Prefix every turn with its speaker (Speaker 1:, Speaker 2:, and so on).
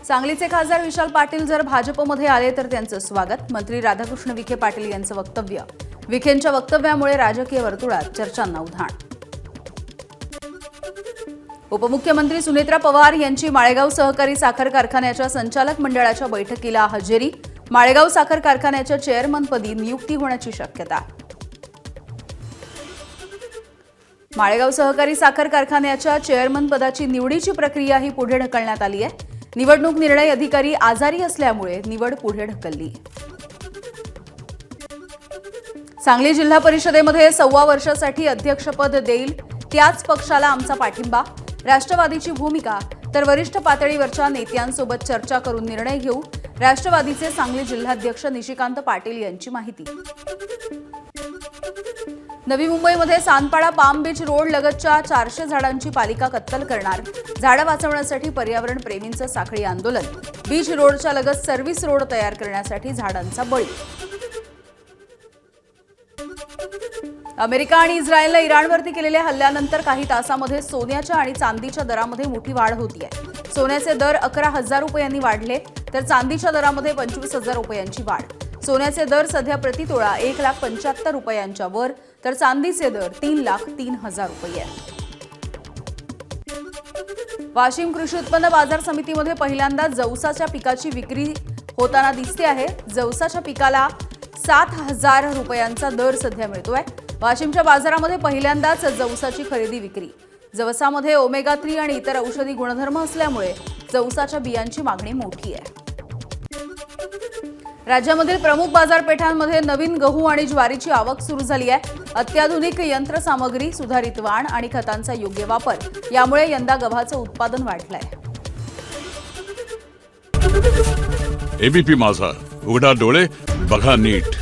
Speaker 1: सांगलीचे खासदार विशाल पाटील जर भाजपमध्ये आले तर त्यांचं स्वागत. मंत्री राधाकृष्ण विखे पाटील यांचं वक्तव्य. विखेंच्या वक्तव्यामुळे राजकीय वर्तुळात चर्चांना उधाण. उपमुख्यमंत्री सुनेत्रा पवार यांची माळेगाव सहकारी साखर कारखान्याच्या संचालक मंडळाच्या बैठकीला हजेरी. माळेगाव साखर कारखान्याच्या चेअरमनपदी नियुक्ती होण्याची शक्यता. माळेगाव सहकारी साखर कारखान्याच्या चेअरमन पदाची निवडीची प्रक्रिया ही पुढे ढकलण्यात आली आहे. निवडणूक निर्णय अधिकारी आजारी असल्यामुळे निवड पुढे ढकलली. सांगली जिल्हा परिषदेमध्ये 1.25 वर्षासाठी अध्यक्षपद देईल त्याच पक्षाला आमचा पाठिंबा. राष्ट्रवादीची भूमिका तर वरिष्ठ पातळीवरच्या नेत्यांसोबत चर्चा करून निर्णय घेऊ. राष्ट्रवादीचे सांगली जिल्हाध्यक्ष निशिकांत पाटील यांची माहिती. नवी मुंबईमध्ये सानपाडा पाम बीच रोड लगतच्या 400 झाडांची पालिका कत्तल करणार. झाडं वाचवण्यासाठी पर्यावरण प्रेमींचं साखळी आंदोलन. बीच रोडच्या लगत सर्व्हिस रोड तयार करण्यासाठी झाडांचा बळी. अमेरिका आणि इस्रायलने इराणवरती केलेल्या हल्ल्यानंतर काही तासांमध्ये सोन्याच्या आणि चांदीच्या दरामध्ये मोठी वाढ होतीये. सोन्याचे दर 11,000 रुपयांनी वाढले तर चांदीच्या दरामध्ये 25,000 रुपयांची वाढ. सोन्याचे दर सध्या प्रतितोळा 1,75,000 रुपयांच्या वर तर चांदीचे दर 3,03,000 रुपये. वाशिम कृषी उत्पन्न बाजार समितीमध्ये पहिल्यांदा जवसाच्या पिकाची विक्री होताना दिसते आहे. जवसाच्या पिकाला 7,000 रुपयांचा दर सध्या मिळतोय. वाशिमच्या बाजारामध्ये पहिल्यांदाच जवसाची खरेदी विक्री. जवसामध्ये ओमेगा 3 आणि इतर औषधी गुणधर्म असल्यामुळे जवसाच्या बियांची मागणी मोठी आहे. राज्यामधील प्रमुख बाजारपेठांमध्ये नवीन गहू आणि ज्वारीची आवक सुरू झाली आहे. अत्याधुनिक यंत्रसामग्री, सुधारित वाण आणि खतांचा योग्य वापर यामुळे यंदा गव्हाचं उत्पादन वाढलंय.
Speaker 2: एबीपी माझा, उघडा डोळे बघा नीट.